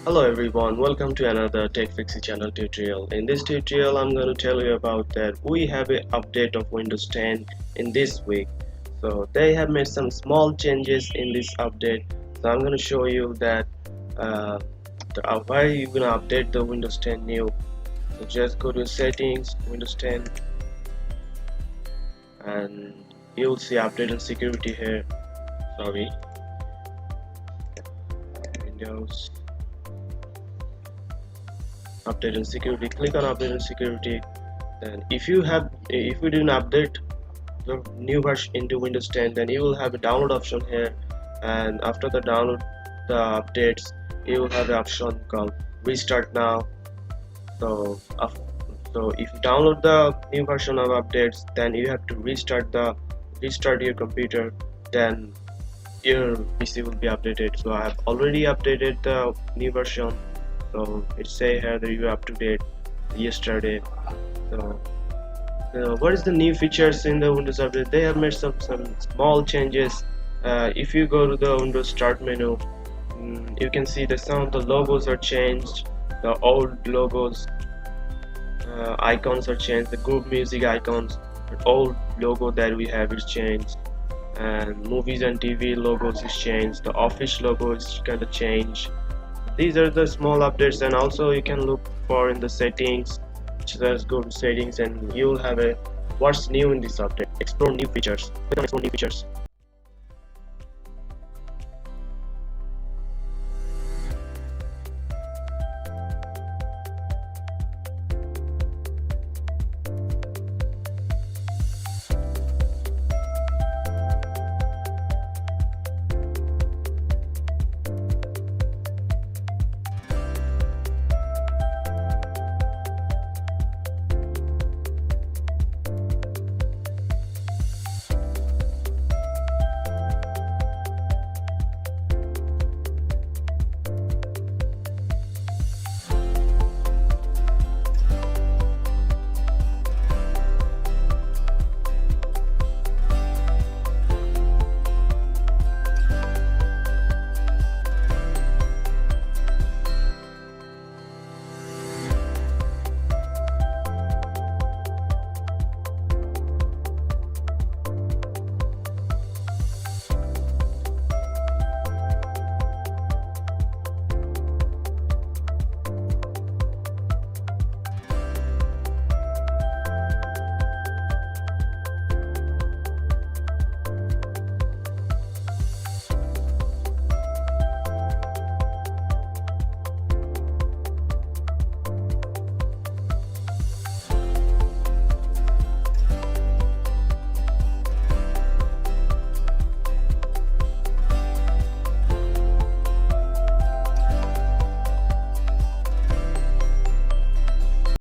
Hello everyone, welcome to another Tech Fixie channel tutorial. In this tutorial I'm going to tell you about that we have an update of Windows 10 in this week. So they have made some small changes in this update. So I'm going to show you that uh, why you're going to update the Windows 10 new. So just go to settings, Windows 10, and you'll see update and security here. Sorry, Windows update and security. Click on update and security. Then if you didn't update the new version into Windows 10, then you will have a download option here, and after the download the updates, you will have an option called restart now. So so if you download the new version of updates, then you have to restart your computer, then your PC will be updated. So I have already updated the new version, so it say here that you are up to date yesterday. So what is the new features in the Windows update? They have made some small changes. If you go to the Windows Start menu, you can see that some of the logos are changed. The old logos, icons are changed. The group music icons, the old logo that we have is changed, and movies and TV logos is changed. The office logo is kind of changed. These are the small updates, and also you can look for in the settings. Just go to settings and you'll have a what's new in this update. Explore new features. Click on explore new features.